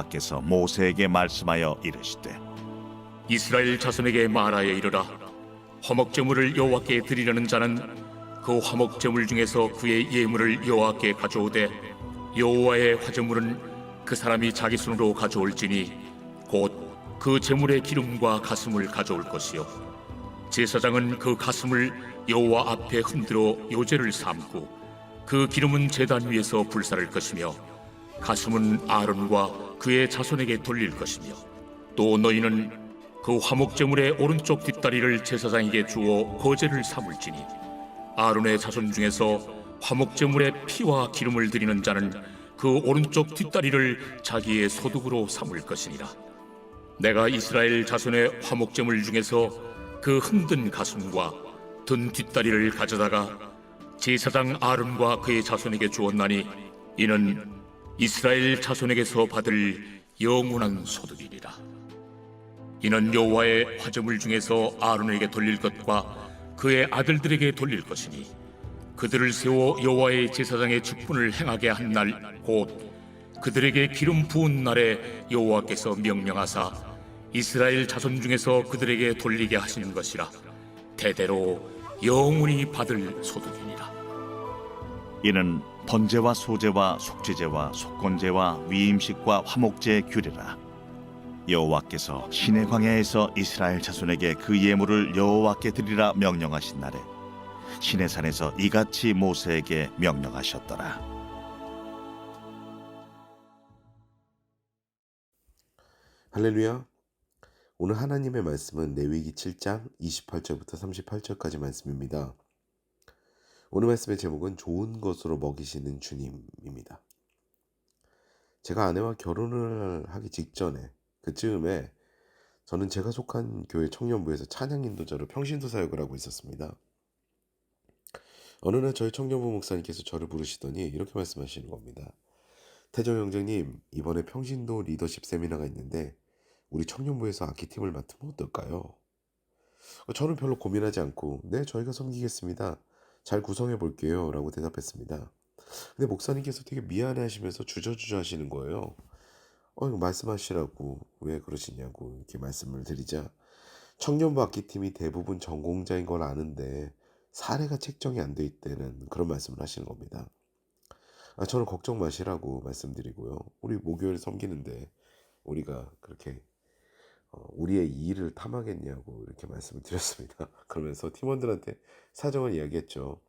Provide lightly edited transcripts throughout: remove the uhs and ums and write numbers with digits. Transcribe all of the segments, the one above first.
여호와께서 모세에게 말씀하여 이르시되 이스라엘 자손에게 말하여 이르라. 화목제물을 여호와께 드리려는 자는 그 화목제물 중에서 그의 예물을 여호와께 가져오되 여호와의 화제물은 그 사람이 자기 손으로 가져올지니 곧 그 제물의 기름과 가슴을 가져올 것이요 제사장은 그 가슴을 여호와 앞에 흔들어 요제를 삼고 그 기름은 제단 위에서 불사를 것이며 가슴은 아론과 그의 자손에게 돌릴 것이며 또 너희는 그 화목제물의 오른쪽 뒷다리를 제사장에게 주어 거제를 삼을지니 아론의 자손 중에서 화목제물의 피와 기름을 드리는 자는 그 오른쪽 뒷다리를 자기의 소득으로 삼을 것이니라. 내가 이스라엘 자손의 화목제물 중에서 그 흔든 가슴과 든 뒷다리를 가져다가 제사장 아론과 그의 자손에게 주었나니 이는 이스라엘 자손에게서 받을 영원한 소득이니라. 이는 여호와의 화제물 중에서 아론에게 돌릴 것과 그의 아들들에게 돌릴 것이니 그들을 세워 여호와의 제사장의 직분을 행하게 한 날 곧 그들에게 기름 부은 날에 여호와께서 명령하사 이스라엘 자손 중에서 그들에게 돌리게 하시는 것이라. 대대로 영원히 받을 소득이니라. 이는 번제와 소제와 속죄제와 속건제와 위임식과 화목제의 규례라. 여호와께서 시내 광야에서 이스라엘 자손에게 그 예물을 여호와께 드리라 명령하신 날에 시내산에서 이같이 모세에게 명령하셨더라. 할렐루야. 오늘 하나님의 말씀은 레위기 7장 28절부터 38절까지 말씀입니다. 오늘 말씀의 제목은 좋은 것으로 먹이시는 주님입니다. 제가 아내와 결혼을 하기 직전에 그쯤에 저는 제가 속한 교회 청년부에서 찬양 인도자로 평신도 사역을 하고 있었습니다. 어느 날 저희 청년부 목사님께서 저를 부르시더니 이렇게 말씀하시는 겁니다. 태정 형제님, 이번에 평신도 리더십 세미나가 있는데 우리 청년부에서 악기팀을 맡으면 어떨까요? 저는 별로 고민하지 않고 네, 저희가 섬기겠습니다. 잘 구성해 볼게요 라고 대답했습니다. 근데 목사님께서 되게 미안해 하시면서 주저주저 하시는 거예요. 이거 말씀하시라고 왜 그러시냐고 이렇게 말씀을 드리자 청년부 악기팀이 대부분 전공자인 걸 아는데 사례가 책정이 안 돼 있다는 그런 말씀을 하시는 겁니다. 저는 걱정 마시라고 말씀드리고요. 우리 목요일 섬기는데 우리가 그렇게 우리의 일을 탐하겠냐고 이렇게 말씀을 드렸습니다. 그러면서 팀원들한테 사정을 이야기했죠.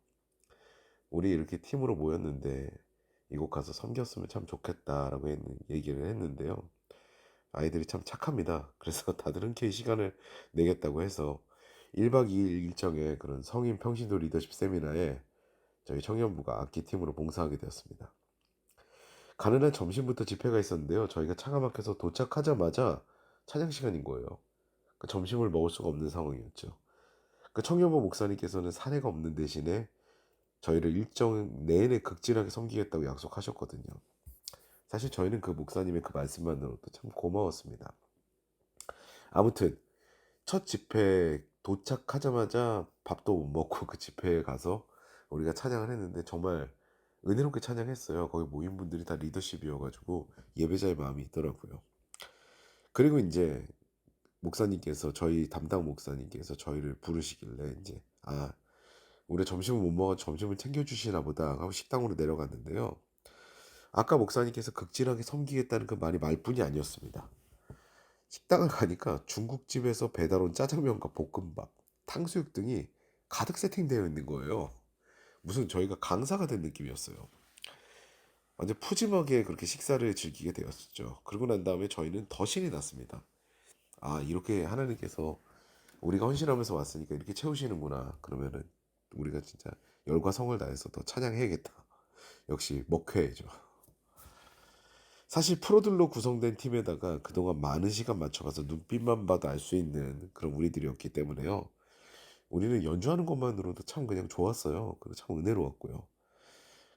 우리 이렇게 팀으로 모였는데 이곳 가서 섬겼으면 참 좋겠다라고 얘기를 했는데요. 아이들이 참 착합니다. 그래서 다들 흔쾌히 시간을 내겠다고 해서 1박 2일 일정의 그런 성인 평신도 리더십 세미나에 저희 청년부가 악기팀으로 봉사하게 되었습니다. 가는 날 점심부터 집회가 있었는데요. 저희가 차가 막혀서 도착하자마자 찬양 시간인 거예요. 점심을 먹을 수가 없는 상황이었죠. 청년부 목사님께서는 사례가 없는 대신에 저희를 일정 내내 극진하게 섬기겠다고 약속하셨거든요. 사실 저희는 그 목사님의 그 말씀만으로도 참 고마웠습니다. 아무튼 첫 집회 도착하자마자 밥도 못 먹고 그 집회에 가서 우리가 찬양을 했는데 정말 은혜롭게 찬양했어요. 거기 모인 분들이 다 리더십이어가지고 예배자의 마음이 있더라고요. 그리고 이제 목사님께서 저희 담당 목사님께서 저희를 부르시길래 이제 우리 점심을 못 먹어 점심을 챙겨주시나 보다 하고 식당으로 내려갔는데요. 아까 목사님께서 극진하게 섬기겠다는 그 말이 말뿐이 아니었습니다. 식당을 가니까 중국집에서 배달 온 짜장면과 볶음밥, 탕수육 등이 가득 세팅되어 있는 거예요. 무슨 저희가 강사가 된 느낌이었어요. 완전 푸짐하게 그렇게 식사를 즐기게 되었죠. 그러고 난 다음에 저희는 더 신이 났습니다. 이렇게 하나님께서 우리가 헌신하면서 왔으니까 이렇게 채우시는구나. 그러면은 우리가 진짜 열과 성을 다해서 더 찬양해야겠다. 역시 먹회죠. 사실 프로들로 구성된 팀에다가 그동안 많은 시간 맞춰가서 눈빛만 봐도 알 수 있는 그런 우리들이었기 때문에요. 우리는 연주하는 것만으로도 참 그냥 좋았어요. 그리고 참 은혜로웠고요.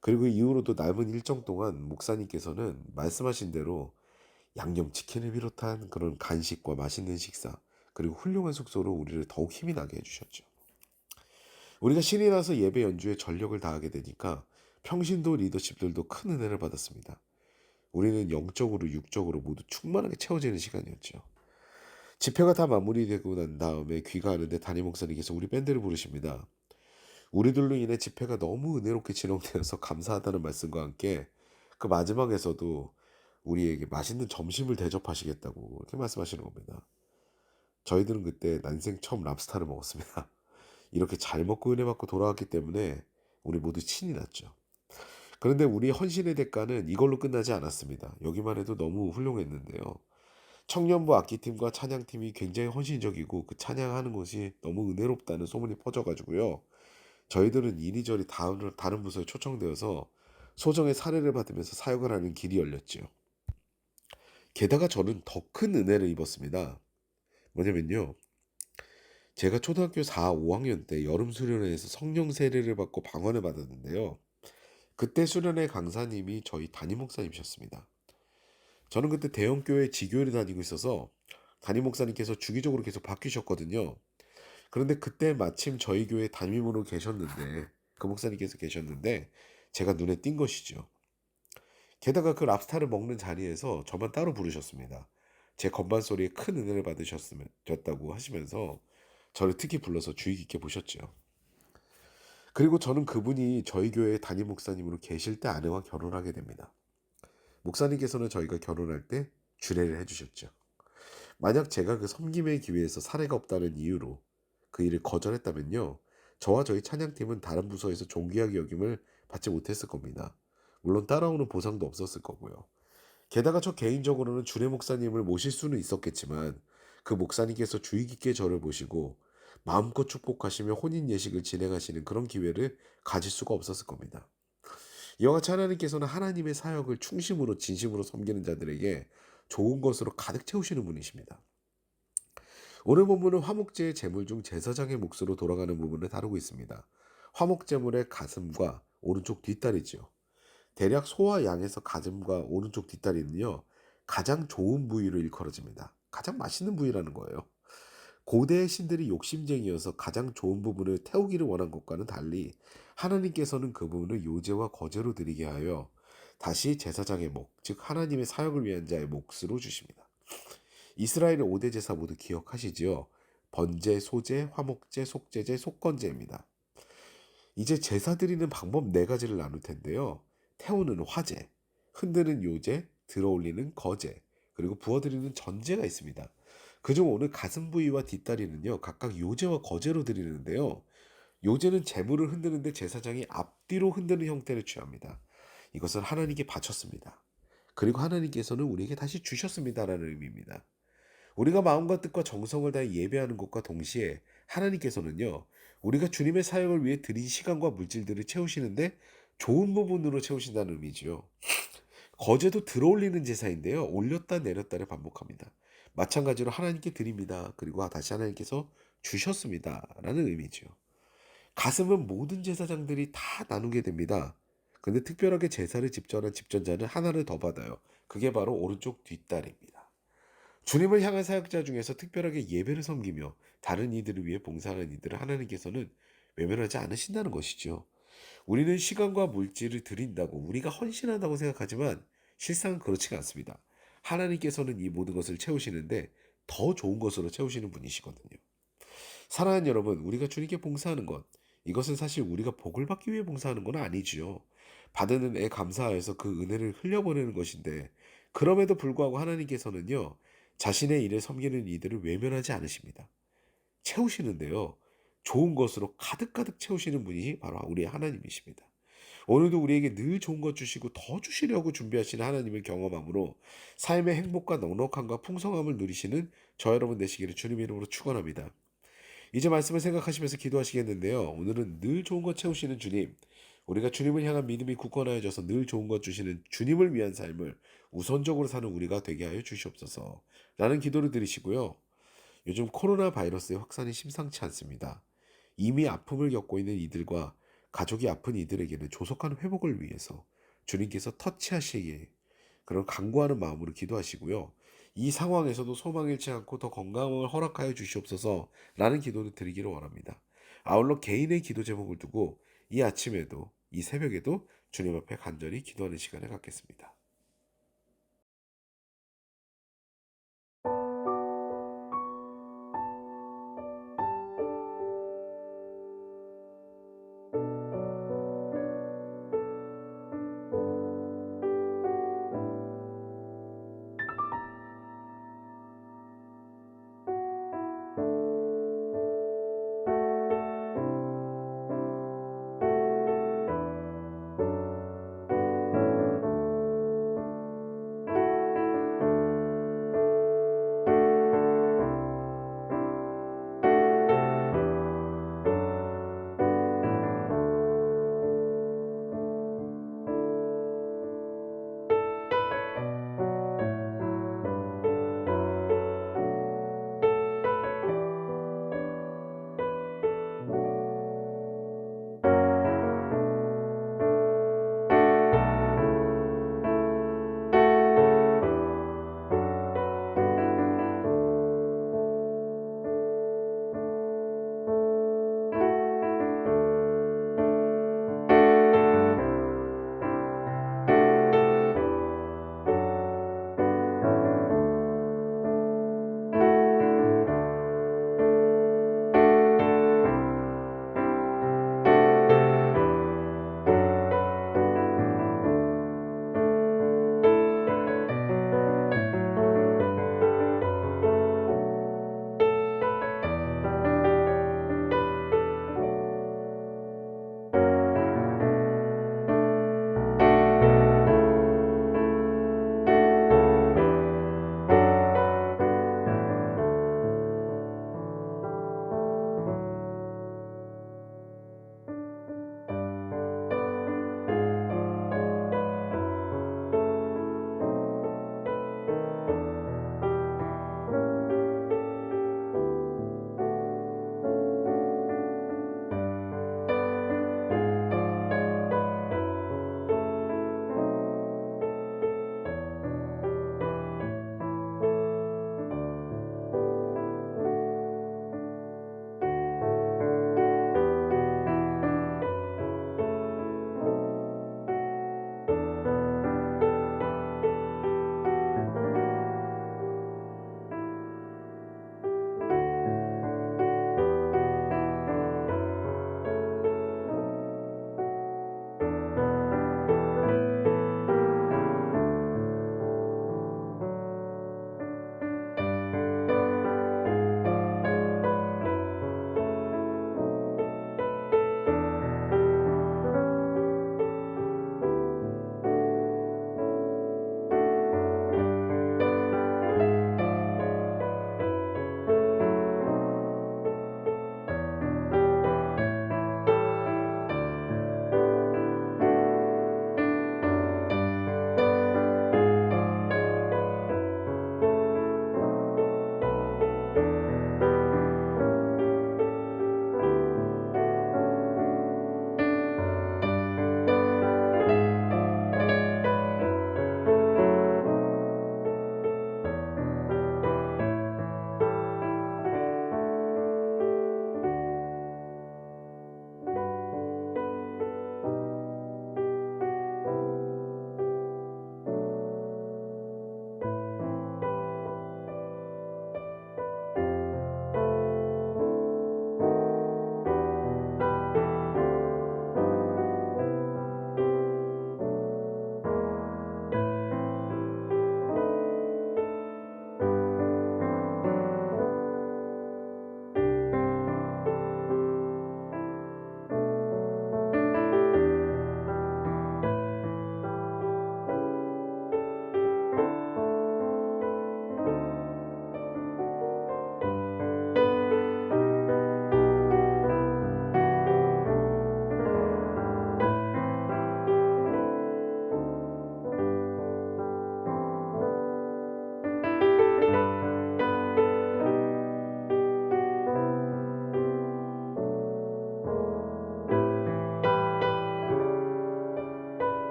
그리고 이후로도 남은 일정 동안 목사님께서는 말씀하신 대로 양념치킨을 비롯한 그런 간식과 맛있는 식사 그리고 훌륭한 숙소로 우리를 더욱 힘이 나게 해주셨죠. 우리가 신이 나서 예배 연주에 전력을 다하게 되니까 평신도 리더십들도 큰 은혜를 받았습니다. 우리는 영적으로 육적으로 모두 충만하게 채워지는 시간이었죠. 집회가 다 마무리되고 난 다음에 귀가하는데 담임 목사님께서 우리 밴드를 부르십니다. 우리들로 인해 집회가 너무 은혜롭게 진행되어서 감사하다는 말씀과 함께 그 마지막에서도 우리에게 맛있는 점심을 대접하시겠다고 이렇게 말씀하시는 겁니다. 저희들은 그때 난생 처음 랍스타를 먹었습니다. 이렇게 잘 먹고 은혜 받고 돌아왔기 때문에 우리 모두 신이 났죠. 그런데 우리 헌신의 대가는 이걸로 끝나지 않았습니다. 여기만 해도 너무 훌륭했는데요. 청년부 악기팀과 찬양팀이 굉장히 헌신적이고 그 찬양하는 것이 너무 은혜롭다는 소문이 퍼져가지고요. 저희들은 이리저리 다른 부서에 초청되어서 소정의 사례를 받으면서 사역을 하는 길이 열렸죠. 게다가 저는 더 큰 은혜를 입었습니다. 뭐냐면요. 제가 초등학교 4, 5학년 때 여름 수련회에서 성령 세례를 받고 방언을 받았는데요. 그때 수련회 강사님이 저희 담임 목사님이셨습니다. 저는 그때 대형교회 지교회를 다니고 있어서 담임 목사님께서 주기적으로 계속 바뀌셨거든요. 그런데 그때 마침 저희 교회 담임으로 계셨는데 그 목사님께서 계셨는데 제가 눈에 띈 것이죠. 게다가 그 랍스타를 먹는 자리에서 저만 따로 부르셨습니다. 제 건반 소리에 큰 은혜를 받으셨다고 하시면서 저를 특히 불러서 주의 깊게 보셨죠. 그리고 저는 그분이 저희 교회 담임 목사님으로 계실 때 아내와 결혼하게 됩니다. 목사님께서는 저희가 결혼할 때 주례를 해주셨죠. 만약 제가 그 섬김의 기회에서 사례가 없다는 이유로 그 일을 거절했다면요. 저와 저희 찬양팀은 다른 부서에서 존귀하게 여김을 받지 못했을 겁니다. 물론 따라오는 보상도 없었을 거고요. 게다가 저 개인적으로는 주례 목사님을 모실 수는 있었겠지만 그 목사님께서 주의 깊게 저를 보시고 마음껏 축복하시며 혼인 예식을 진행하시는 그런 기회를 가질 수가 없었을 겁니다. 이와 같이 하나님께서는 하나님의 사역을 충심으로 진심으로 섬기는 자들에게 좋은 것으로 가득 채우시는 분이십니다. 오늘 본문은 화목제의 제물 중 제사장의 몫으로 돌아가는 부분을 다루고 있습니다. 화목제물의 가슴과 오른쪽 뒷다리지요. 대략 소와 양에서 가슴과 오른쪽 뒷다리는요. 가장 좋은 부위로 일컬어집니다. 가장 맛있는 부위라는 거예요. 고대의 신들이 욕심쟁이여서 가장 좋은 부분을 태우기를 원한 것과는 달리 하나님께서는 그 부분을 요제와 거제로 드리게 하여 다시 제사장의 목, 즉 하나님의 사역을 위한 자의 몫으로 주십니다. 이스라엘의 5대 제사 모두 기억하시지요? 번제, 소제, 화목제, 속제제, 속건제입니다. 이제 제사 드리는 방법 4가지를 나눌 텐데요. 태우는 화제, 흔드는 요제, 들어올리는 거제, 그리고 부어드리는 전제가 있습니다. 그중 오늘 가슴 부위와 뒷다리는요. 각각 요제와 거제로 드리는데요. 요제는 재물을 흔드는데 제사장이 앞뒤로 흔드는 형태를 취합니다. 이것을 하나님께 바쳤습니다. 그리고 하나님께서는 우리에게 다시 주셨습니다라는 의미입니다. 우리가 마음과 뜻과 정성을 다해 예배하는 것과 동시에 하나님께서는요. 우리가 주님의 사역을 위해 드린 시간과 물질들을 채우시는데 좋은 부분으로 채우신다는 의미지요. 거제도 들어올리는 제사인데요. 올렸다 내렸다를 반복합니다. 마찬가지로 하나님께 드립니다. 그리고 다시 하나님께서 주셨습니다. 라는 의미죠. 가슴은 모든 제사장들이 다 나누게 됩니다. 근데 특별하게 제사를 집전한 집전자는 하나를 더 받아요. 그게 바로 오른쪽 뒷다리입니다. 주님을 향한 사역자 중에서 특별하게 예배를 섬기며 다른 이들을 위해 봉사하는 이들을 하나님께서는 외면하지 않으신다는 것이죠. 우리는 시간과 물질을 드린다고 우리가 헌신한다고 생각하지만 실상은 그렇지가 않습니다. 하나님께서는 이 모든 것을 채우시는데 더 좋은 것으로 채우시는 분이시거든요. 사랑하는 여러분, 우리가 주님께 봉사하는 것, 이것은 사실 우리가 복을 받기 위해 봉사하는 건 아니지요. 받은 은혜에 감사하여서 그 은혜를 흘려보내는 것인데 그럼에도 불구하고 하나님께서는요. 자신의 일을 섬기는 이들을 외면하지 않으십니다. 채우시는데요. 좋은 것으로 가득가득 채우시는 분이 바로 우리 하나님이십니다. 오늘도 우리에게 늘 좋은 것 주시고 더 주시려고 준비하시는 하나님을 경험함으로 삶의 행복과 넉넉함과 풍성함을 누리시는 저 여러분 되시기를 주님의 이름으로 축원합니다. 이제 말씀을 생각하시면서 기도하시겠는데요. 오늘은 늘 좋은 것 채우시는 주님, 우리가 주님을 향한 믿음이 굳건하여져서 늘 좋은 것 주시는 주님을 위한 삶을 우선적으로 사는 우리가 되게 하여 주시옵소서 라는 기도를 드리시고요. 요즘 코로나 바이러스의 확산이 심상치 않습니다. 이미 아픔을 겪고 있는 이들과 가족이 아픈 이들에게는 조속한 회복을 위해서 주님께서 터치하시기에 그런 간구하는 마음으로 기도하시고요. 이 상황에서도 소망 잃지 않고 더 건강을 허락하여 주시옵소서 라는 기도를 드리기를 원합니다. 아울러 개인의 기도 제목을 두고 이 아침에도 이 새벽에도 주님 앞에 간절히 기도하는 시간을 갖겠습니다.